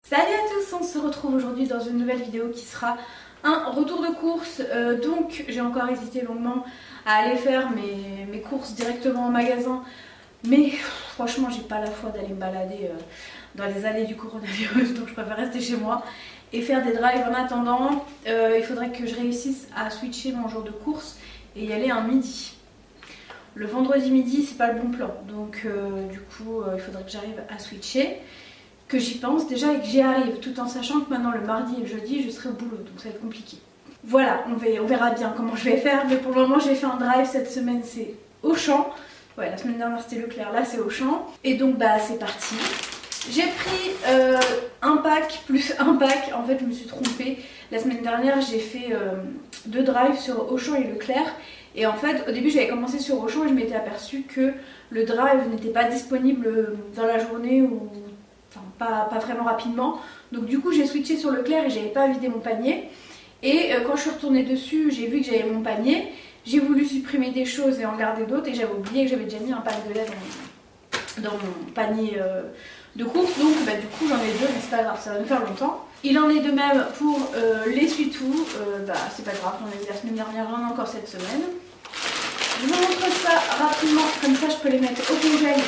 Salut à tous, on se retrouve aujourd'hui dans une nouvelle vidéo qui sera un retour de course. Donc j'ai encore hésité longuement à aller faire mes courses directement en magasin. Mais franchement j'ai pas la foi d'aller me balader dans les allées du coronavirus. Donc je préfère rester chez moi et faire des drives en attendant. Il faudrait que je réussisse à switcher mon jour de course et y aller un midi. Le vendredi midi c'est pas le bon plan. Donc du coup il faudrait que j'arrive à switcher. Que j'y pense déjà et que j'y arrive, tout en sachant que maintenant le mardi et le jeudi je serai au boulot, donc ça va être compliqué. Voilà, on verra bien comment je vais faire, mais pour le moment j'ai fait un drive, cette semaine c'est Auchan. Ouais, la semaine dernière c'était Leclerc, là c'est Auchan. Et donc bah c'est parti. J'ai pris un pack plus un pack, en fait je me suis trompée. La semaine dernière j'ai fait 2 drives sur Auchan et Leclerc. Et en fait au début j'avais commencé sur Auchan et je m'étais aperçue que le drive n'était pas disponible dans la journée ou... Enfin, pas vraiment rapidement. Donc du coup j'ai switché sur Leclerc et j'avais pas vidé mon panier. Et quand je suis retournée dessus, j'ai vu que j'avais mon panier. J'ai voulu supprimer des choses et en garder d'autres. Et j'avais oublié que j'avais déjà mis un pack de lait dans mon panier de course. Donc bah, du coup j'en ai 2, mais c'est pas grave, ça va me faire longtemps. Il en est de même pour l'essuie-tout. Bah c'est pas grave, j'en ai eu la semaine dernière, j'en ai encore cette semaine. Je vous montre ça rapidement, comme ça je peux les mettre au congèle.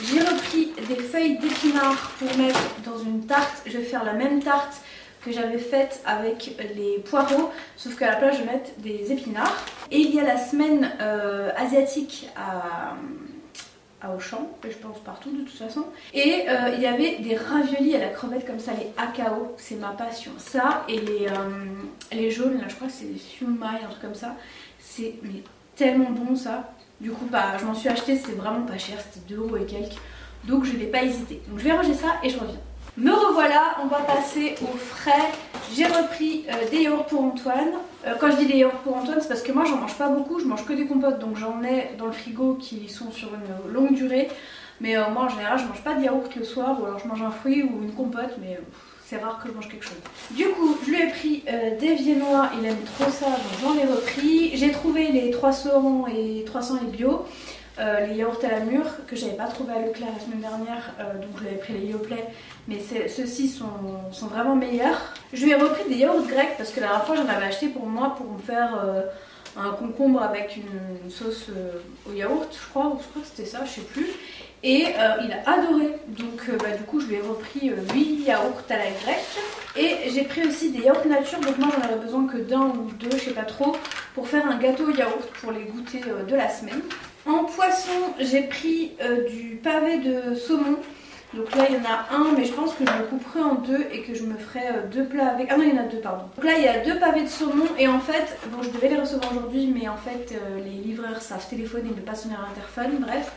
J'ai repris des feuilles d'épinards pour mettre dans une tarte. Je vais faire la même tarte que j'avais faite avec les poireaux, sauf qu'à la place je vais mettre des épinards. Et il y a la semaine asiatique à Auchan, je pense partout de toute façon. Et il y avait des raviolis à la crevette comme ça, les akao, c'est ma passion. Ça et les jaunes, là je crois que c'est des siumai, un truc comme ça. C'est tellement bon ça. Du coup bah, je m'en suis acheté, c'était vraiment pas cher, c'était 2 € et quelques. Donc je n'ai pas hésité. Donc je vais ranger ça et je reviens. Me revoilà, on va passer au frais. J'ai repris des yaourts pour Antoine. Quand je dis des yaourts pour Antoine, c'est parce que moi j'en mange pas beaucoup, je mange que des compotes. Donc j'en ai dans le frigo qui sont sur une longue durée. Mais moi en général je mange pas de yaourt le soir, ou alors je mange un fruit ou une compote, mais c'est rare que je mange quelque chose. Du coup je lui ai pris des viennois, il aime trop ça, donc j'en ai repris. J'ai trouvé les 300 et bio. Les yaourts à la mûre que j'avais pas trouvé à Leclerc la semaine dernière, donc je l'avais pris les Yoplait, mais ceux-ci sont vraiment meilleurs. Je lui ai repris des yaourts grecs parce que la dernière fois j'en avais acheté pour moi pour me faire un concombre avec une sauce au yaourt, je crois que c'était ça, je sais plus. Et il a adoré, donc bah, du coup je lui ai repris 8 yaourts à la grecque. Et j'ai pris aussi des yaourts nature, donc moi j'en avais besoin que d'un ou deux, je sais pas trop, pour faire un gâteau au yaourt pour les goûters de la semaine. En poisson, j'ai pris du pavé de saumon. Donc là il y en a un, mais je pense que je le couperai en 2 et que je me ferai 2 plats avec... Ah non, il y en a 2, pardon. Donc là il y a 2 pavés de saumon et en fait, bon je devais les recevoir aujourd'hui, mais en fait les livreurs savent téléphoner mais pas sonner à l'interphone, bref.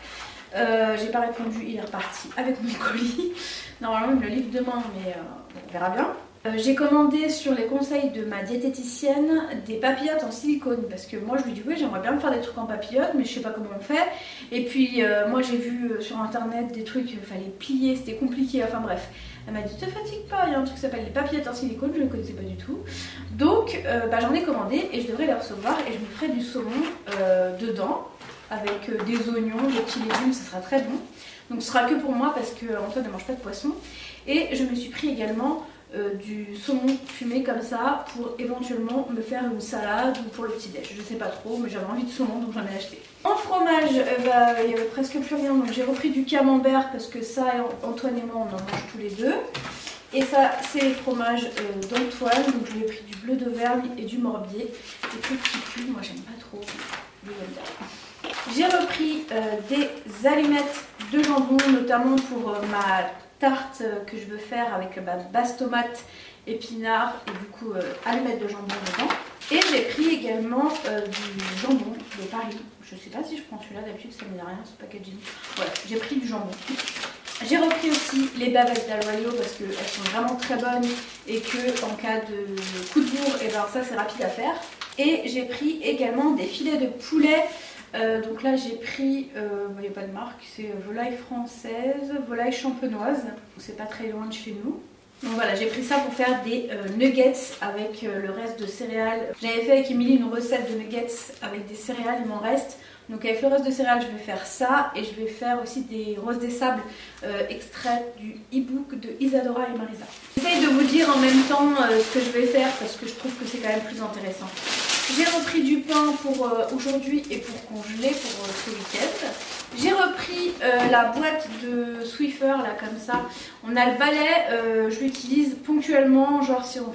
J'ai pas répondu, il est reparti avec mon colis. Normalement il me le livre demain, mais on verra bien. J'ai commandé sur les conseils de ma diététicienne des papillotes en silicone parce que moi je lui dis oui j'aimerais bien me faire des trucs en papillotes mais je sais pas comment on fait. Et puis moi j'ai vu sur internet des trucs, il fallait plier, c'était compliqué, enfin bref. Elle m'a dit te fatigue pas, il y a un truc qui s'appelle les papillotes en silicone, je ne connaissais pas du tout. Donc bah, j'en ai commandé et je devrais les recevoir et je me ferai du saumon dedans avec des oignons, des petits légumes, ça sera très bon. Donc ce sera que pour moi parce que Antoine ne mange pas de poisson. Et je me suis pris également du saumon fumé comme ça pour éventuellement me faire une salade ou pour le petit déj, je sais pas trop, mais j'avais envie de saumon donc j'en ai acheté. En fromage, bah, il y avait presque plus rien, donc j'ai repris du camembert parce que ça, Antoine et moi on en mange tous les deux. Et ça c'est les fromages d'Antoine, donc je lui ai pris du bleu d'Auvergne et du morbier, des trucs qui puent, moi j'aime pas trop, mais j'aime bien. J'ai repris des allumettes de jambon, notamment pour ma tarte que je veux faire avec base tomate, épinards et du coup allumettes de jambon dedans. Et j'ai pris également du jambon de Paris. Je sais pas si je prends celui-là, d'habitude ça me dit rien ce packaging. Voilà, j'ai pris du jambon. J'ai repris aussi les bavettes d'Aloyau parce qu'elles sont vraiment très bonnes et que en cas de coup de bourre, et ben ça c'est rapide à faire. Et j'ai pris également des filets de poulet. Donc là j'ai pris, il n'y a pas de marque, c'est volaille française, volaille champenoise, c'est pas très loin de chez nous. Donc voilà, j'ai pris ça pour faire des nuggets avec le reste de céréales. J'avais fait avec Émilie une recette de nuggets avec des céréales, il m'en reste. Donc avec le reste de céréales, je vais faire ça et je vais faire aussi des roses des sables extraits du e-book de Isadora et Marisa. J'essaye de vous dire en même temps ce que je vais faire parce que je trouve que c'est quand même plus intéressant. J'ai repris du pain pour aujourd'hui et pour congeler pour ce week-end. J'ai repris la boîte de Swiffer là comme ça. On a le balai, je l'utilise ponctuellement, genre si on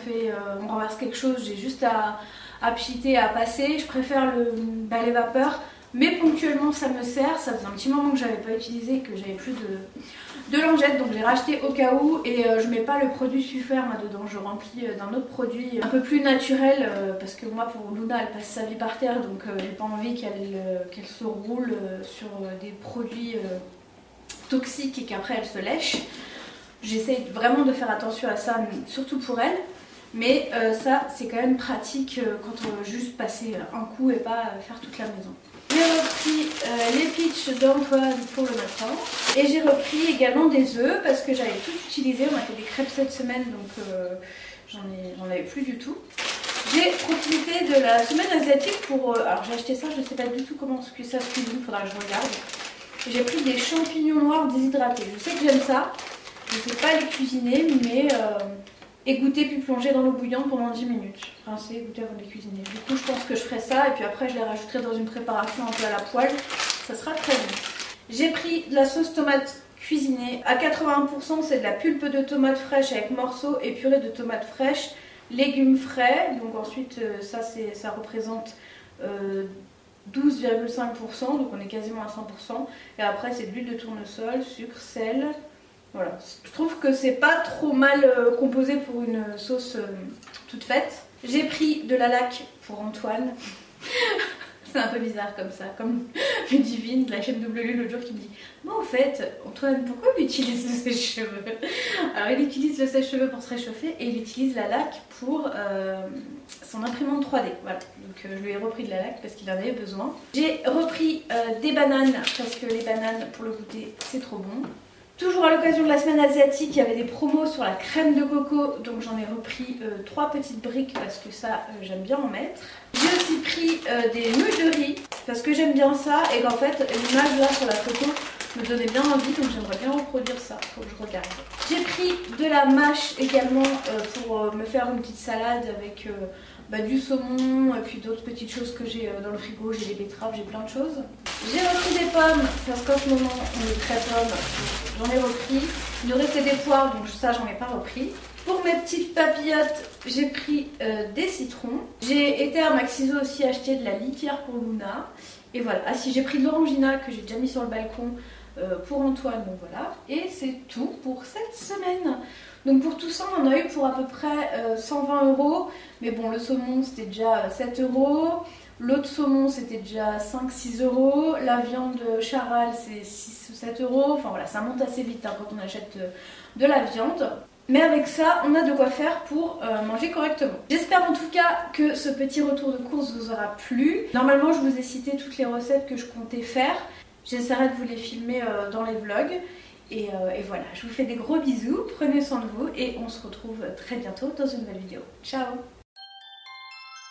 renverse quelque chose, j'ai juste à pchiter, à passer. Je préfère le balai vapeur. Mais ponctuellement ça me sert, ça faisait un petit moment que j'avais pas utilisé, que j'avais plus de lingettes, donc j'ai racheté au cas où et je mets pas le produit Swiffer moi dedans, je remplis d'un autre produit un peu plus naturel parce que moi pour Luna elle passe sa vie par terre donc j'ai pas envie qu'elle se roule sur des produits toxiques et qu'après elle se lèche. J'essaie vraiment de faire attention à ça, surtout pour elle. Mais ça c'est quand même pratique quand on veut juste passer un coup et pas faire toute la maison. J'ai repris les pitchs d'Antoine pour le matin et j'ai repris également des œufs parce que j'avais tout utilisé. On a fait des crêpes cette semaine donc j'en avais plus du tout. J'ai profité de la semaine asiatique pour... alors j'ai acheté ça, je ne sais pas du tout comment ça se cuisine, il faudra que je regarde. J'ai pris des champignons noirs déshydratés. Je sais que j'aime ça, je ne sais pas les cuisiner mais... égoutter puis plonger dans l'eau bouillante pendant 10 minutes. Rincer, égoutter avant de les cuisiner. Du coup je pense que je ferai ça et puis après je les rajouterai dans une préparation un peu à la poêle. Ça sera très bon. J'ai pris de la sauce tomate cuisinée. À 80% c'est de la pulpe de tomate fraîche avec morceaux et purée de tomates fraîches, légumes frais. Donc ensuite ça représente 12,5%. Donc on est quasiment à 100%. Et après c'est de l'huile de tournesol, sucre, sel. Voilà, je trouve que c'est pas trop mal composé pour une sauce toute faite. J'ai pris de la laque pour Antoine. C'est un peu bizarre comme ça, comme Ludivine de la chaîne Double Lune l'autre jour qui me dit bon en fait Antoine pourquoi il utilise le sèche-cheveux? Alors il utilise le sèche-cheveux pour se réchauffer et il utilise la laque pour son imprimante 3D. Voilà, donc je lui ai repris de la laque parce qu'il en avait besoin. J'ai repris des bananes parce que les bananes pour le goûter c'est trop bon. Toujours à l'occasion de la semaine asiatique, il y avait des promos sur la crème de coco, donc j'en ai repris 3 petites briques parce que ça j'aime bien en mettre. J'ai aussi pris des moules de riz parce que j'aime bien ça et qu'en fait l'image là sur la photo me donnait bien envie donc j'aimerais bien reproduire ça, faut que je regarde. J'ai pris de la mâche également pour me faire une petite salade avec du saumon et puis d'autres petites choses que j'ai dans le frigo, j'ai des betteraves, j'ai plein de choses. J'ai repris des pommes parce qu'en ce moment on est très pommes, j'en ai repris. Il nous restait des poires donc ça j'en ai pas repris. Pour mes petites papillotes, j'ai pris des citrons. J'ai été à Maxiso aussi acheter de la litière pour Luna. Et voilà, ah si j'ai pris de l'orangina que j'ai déjà mis sur le balcon pour Antoine, donc voilà. Et c'est tout pour cette semaine. Donc pour tout ça on en a eu pour à peu près 120 €. Mais bon le saumon c'était déjà 7 €. L'autre saumon c'était déjà 5-6 €. La viande charal c'est 6 ou 7 €. Enfin voilà, ça monte assez vite quand on achète de la viande. Mais avec ça, on a de quoi faire pour manger correctement. J'espère en tout cas que ce petit retour de course vous aura plu. Normalement, je vous ai cité toutes les recettes que je comptais faire. J'essaierai de vous les filmer dans les vlogs. Et voilà, je vous fais des gros bisous. Prenez soin de vous et on se retrouve très bientôt dans une nouvelle vidéo. Ciao!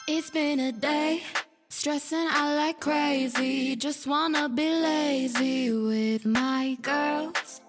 It's been a day, stressing out like crazy. Just wanna be lazy with my girls.